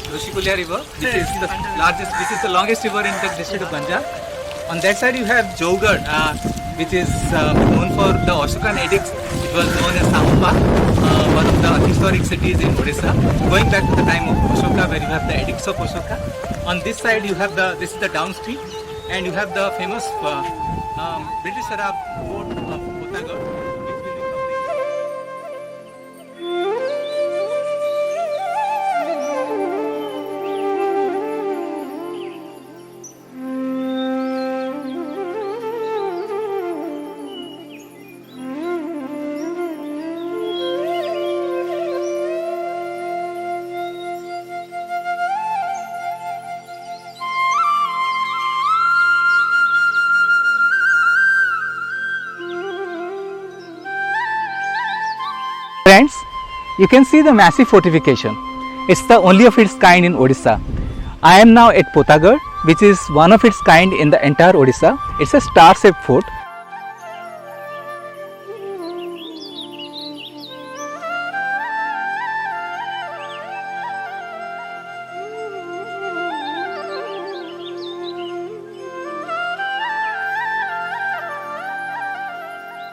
Rushikulia River. This is the largest. This is the longest river in the district of Ganjam. On that side, you have Jowgad, which is known for the Ashokan edicts. It was known as Sampa, one of the historic cities in Odisha, going back to the time of Ashoka, where you have the edicts of Ashoka. On this side, you have the. This is the downstream, and you have the famous British era fort of Potagad, which will be covering. Friends, you can see the massive fortification. It's the only of its kind in Odisha. I am now at Potagad, which is one of its kind in the entire Odisha. It's a star-shaped fort.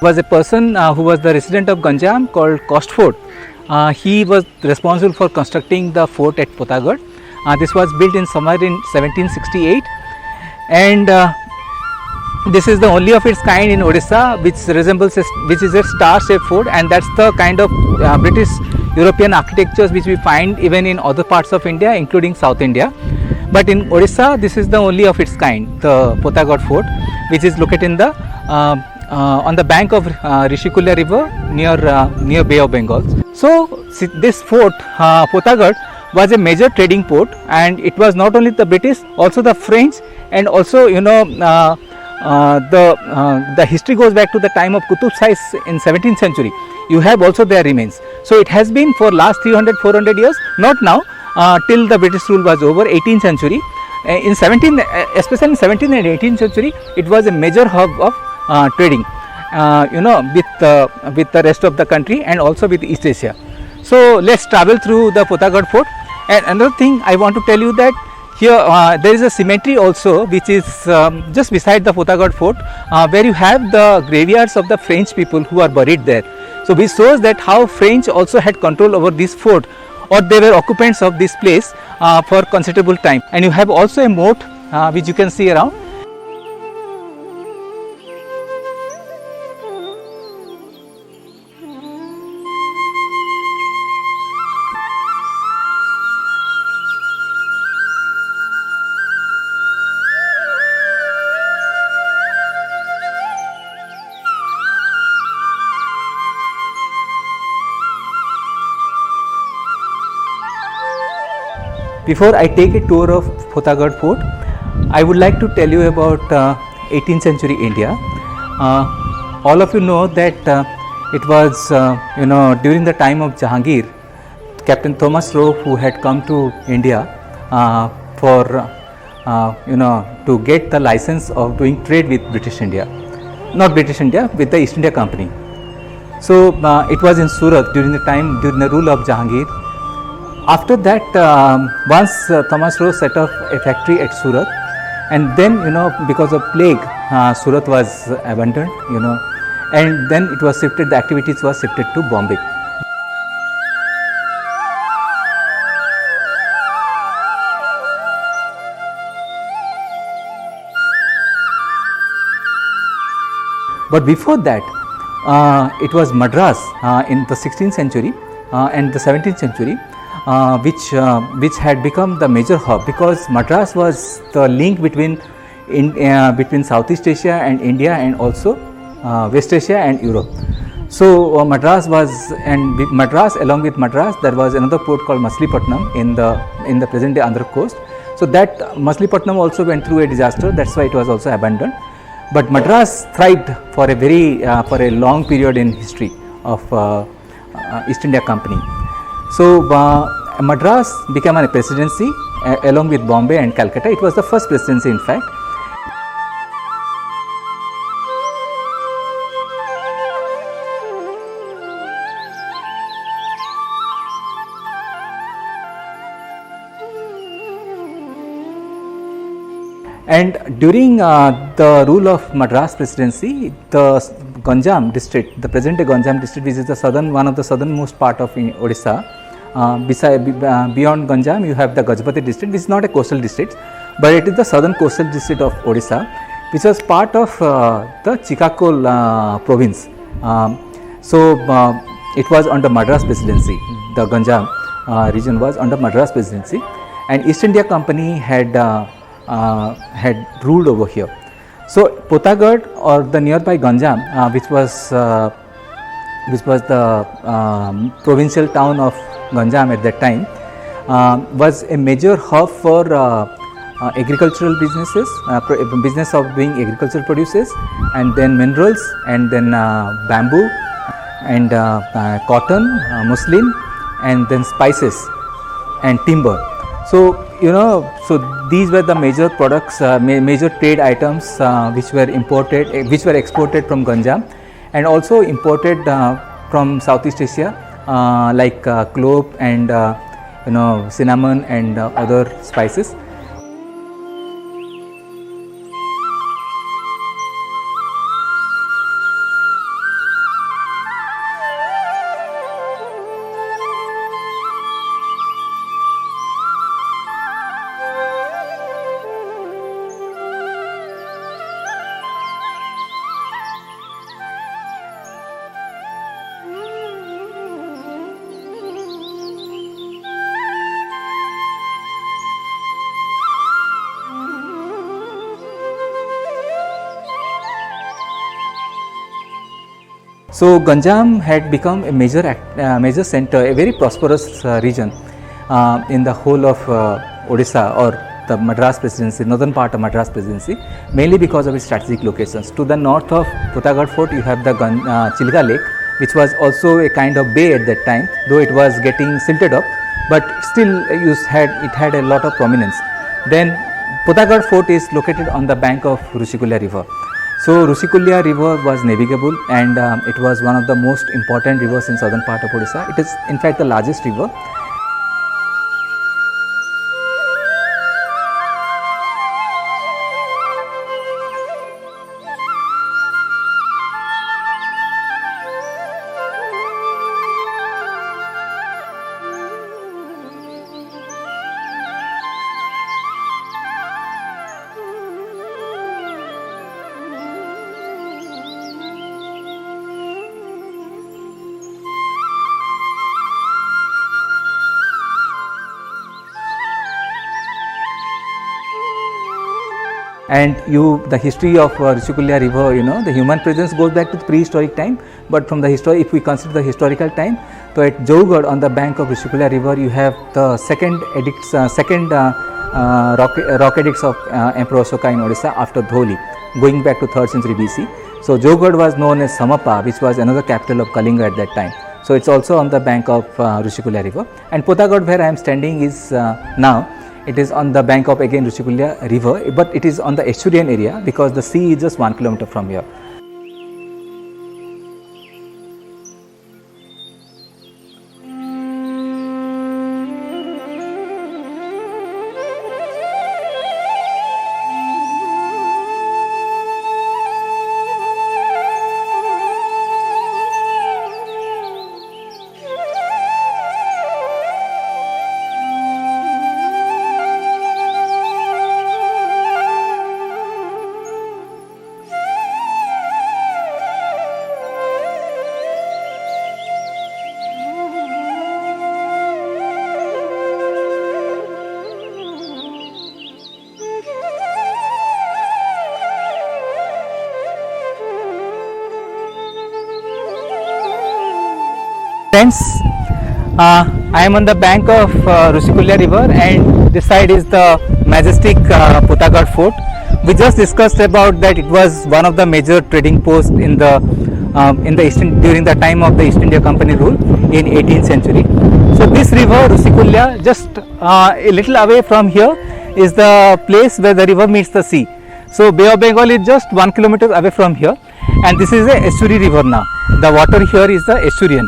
Was a person who was the resident of Ganjam called Costford. He was responsible for constructing the fort at Potagad. This was built in somewhere in 1768, and this is the only of its kind in Odisha, which is a star-shaped fort, and that's the kind of British European architectures which we find even in other parts of India, including South India. But in Odisha, this is the only of its kind, the Potagad fort, which is located in the on the bank of Rishikulia River near Bay of Bengal. So this fort, Potagad, was a major trading port, and it was not only the British, also the French, and also the history goes back to the time of Qutub Shah in 17th century. You have also their remains. So it has been for last 300-400 years, not now, till the British rule was over, 18th century. In 17, especially in 17th and 18th century, it was a major hub of trading, with the rest of the country and also with East Asia. So let's travel through the Potagad fort. And another thing I want to tell you that here there is a cemetery also, which is just beside the Potagad fort, where you have the graveyards of the French people who are buried there. So which shows that how French also had control over this fort, or they were occupants of this place for considerable time. And you have also a moat which you can see around. Before I take a tour of Potagad fort, I would like to tell you about 18th century India. All of you know that it was during the time of Jahangir, Captain Thomas Roe, who had come to India for to get the license of doing trade with British India, not British India, with the East India Company. So it was in Surat during the rule of Jahangir. After that, once Thomas Roe set up a factory at Surat, and then because of plague, Surat was abandoned, and then it was shifted. The activities was shifted to Bombay. But before that, it was Madras in the 16th century and the 17th century. Which had become the major hub, because Madras was the link between Southeast Asia and India, and also West Asia and Europe. So Madras along with Madras, there was another port called Machilipatnam in the present day Andhra coast. So that Machilipatnam also went through a disaster. That's why it was also abandoned. But Madras thrived for a long period in history of East India Company. So Madras became a presidency along with Bombay and Calcutta. It was the first presidency, in fact. And during the rule of Madras Presidency, the Ganjam district, the present day Ganjam district, which is the one of the southernmost part of Odisha, beyond Ganjam you have the Gajapati district, which is not a coastal district, but it is the southern coastal district of Odisha, which was part of the Chikakol province. It was under Madras Presidency. The Ganjam region was under Madras Presidency, and East India Company had ruled over here. So Potagad, or the nearby Ganjam, which was the provincial town of Ganjam at that time, was a major hub for agricultural businesses, business of doing agricultural produces, and then minerals, and then bamboo, and cotton, muslin, and then spices and timber. So so these were the major products, major trade items which were imported, which were exported from Ganjam, and also imported from Southeast Asia, like clove and cinnamon and other spices. So Ganjam had become a major center, a very prosperous region in the whole of Odisha, or the Madras Presidency, northern part of Madras Presidency, mainly because of its strategic locations. To the north of Potagad Fort, you have the Chilga Lake, which was also a kind of bay at that time, though it was getting silted up, but still it had a lot of prominence. Then Potagad Fort is located on the bank of Rushikulya River. So Rushikulya River was navigable, and it was one of the most important rivers in southern part of Odisha. It is in fact the largest river. And the history of Rushikulya River, the human presence goes back to the prehistoric time. But from the if we consider the historical time, so at Jowgad on the bank of Rushikulya River, you have the second rock edicts of Emperor Ashoka in Odisha after Dholi, going back to 3rd century BC. So Jowgad was known as Samapa, which was another capital of Kalinga at that time. So it's also on the bank of Rushikulya River. And Potagad, where I am standing, is now. It is on the bank of again Rushikulya River, but it is on the estuarian area because the sea is just 1 kilometer from here. Friends, I am on the bank of Rushikulya River, and this side is the majestic Potagad Fort. We just discussed about that it was one of the major trading posts in the during the time of the East India Company rule in 18th century. So this river Rushikulya, just a little away from here, is the place where the river meets the sea. So Bay of Bengal is just 1 kilometer away from here, and this is a estuary river now. The water here is the estuarian.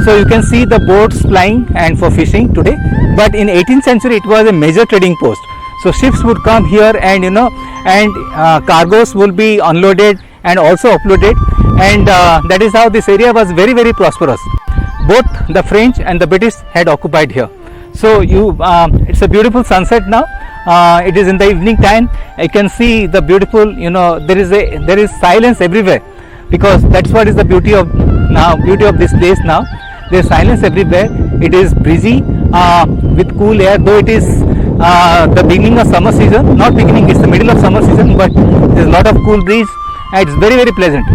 So you can see the boats plying and for fishing today, but in 18th century it was a major trading post. So ships would come here, and and cargoes will be unloaded and also uploaded, and that is how this area was very, very prosperous. Both the French and the British had occupied here. So it's a beautiful sunset now. It is in the evening time. You can see the beautiful, there is silence everywhere, because that's what is the beauty of this place now. There is silence everywhere. It is breezy with cool air, though it is the beginning of summer season. Not beginning, it's the middle of summer season, but there is a lot of cool breeze, and it's very, very pleasant.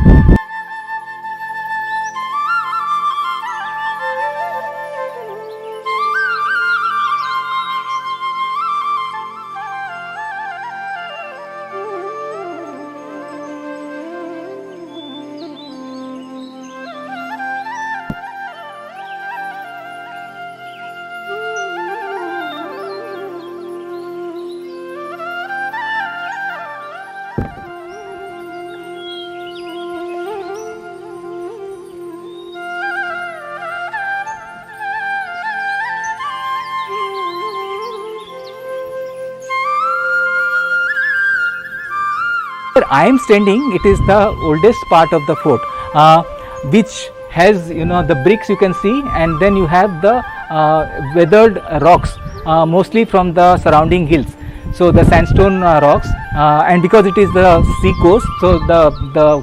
Where I am standing, it is the oldest part of the fort, which has the bricks you can see, and then you have the weathered rocks, mostly from the surrounding hills. So the sandstone rocks, and because it is the sea coast, so the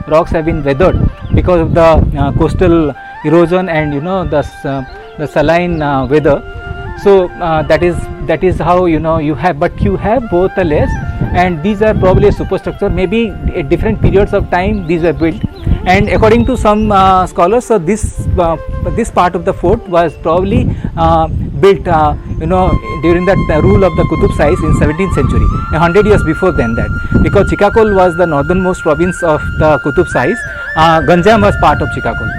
rocks have been weathered because of the coastal erosion and the saline weather. So that is how you have, but you have both the layers, and these are probably a superstructure. Maybe at different periods of time these were built, and according to some scholars, so this part of the fort was probably built during the rule of the Qutub Shahis in 17th century, 100 years before than that, because Chikkakol was the northernmost province of the Qutub Shahis. Ganjam was part of Chikkakol.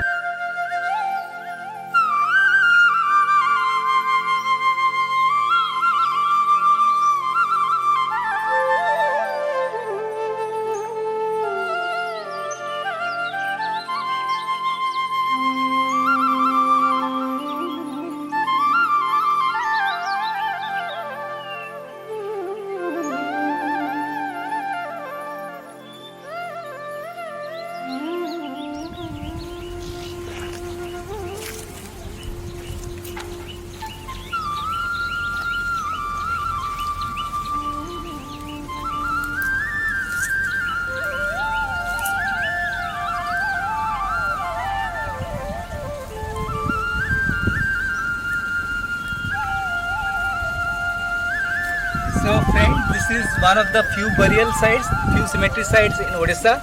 So friend, this is one of the few burial sites, few cemetery sites in Odisha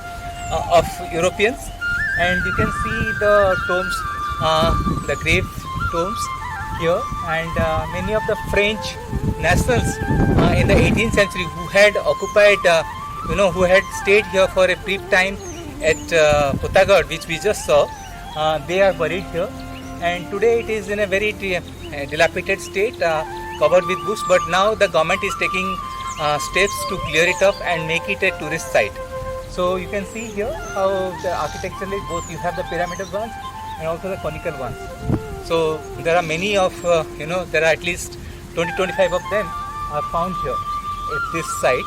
of Europeans, and you can see the tombs, the grave tombs here, and many of the French nationals in the 18th century who had occupied, who had stayed here for a brief time at Putagad, which we just saw, they are buried here, and today it is in a very dilapidated state, covered with bush, but now the government is taking steps to clear it up and make it a tourist site. So you can see here how the architecturally both you have the pyramidal ones and also the conical ones. So there are many of there are at least 20-25 of them are found here at this site.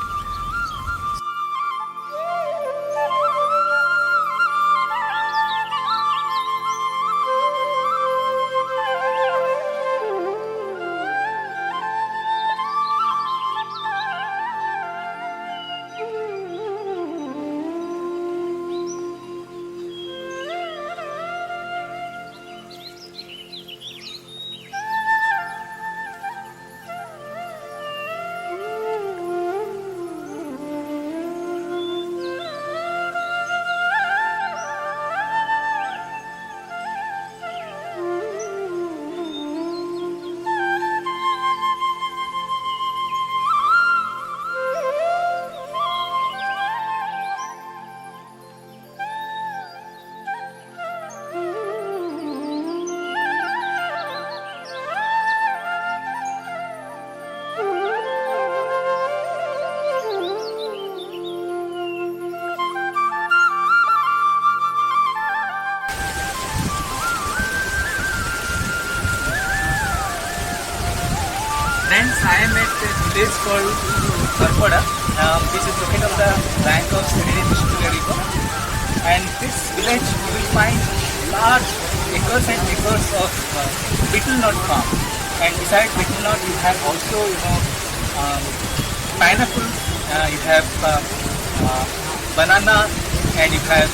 Friends, I am at a place called Karpada, which is located on the bank of Srinivas Vishnu River. And this village you will find large acres and acres of betel nut farm. And beside betel nut, you have also pineapple, you have banana, and you have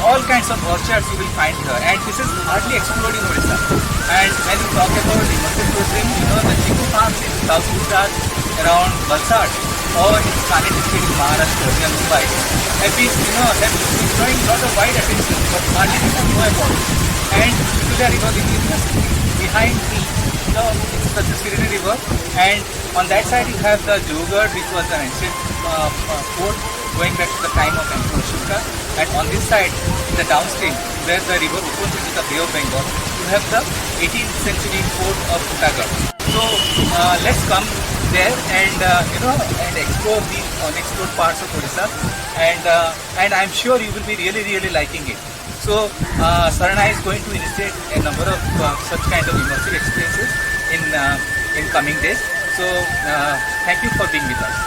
all kinds of orchards you will find here, and this is hardly explored in Odisha. And when you talk about immersive tourism, the chiku farms in South Gujarat around Valsad or in Thane district in Maharashtra near Mumbai have been showing a lot of wide attention, but hardly people know about it. And the river is just behind me. It's the Sireni River, and on that side you have the Jogad, which was an ancient fort going back to the time of Emperor Ashoka. And on this side, the downstream, where the river opens into the Bay of Bengal, you have the 18th century fort of Kutagarh. So let's come there and and explore these unexplored parts of Odisha, and I'm sure you will be really liking it. So Sarana is going to initiate a number of such kind of immersive experiences in coming days. So thank you for being with us.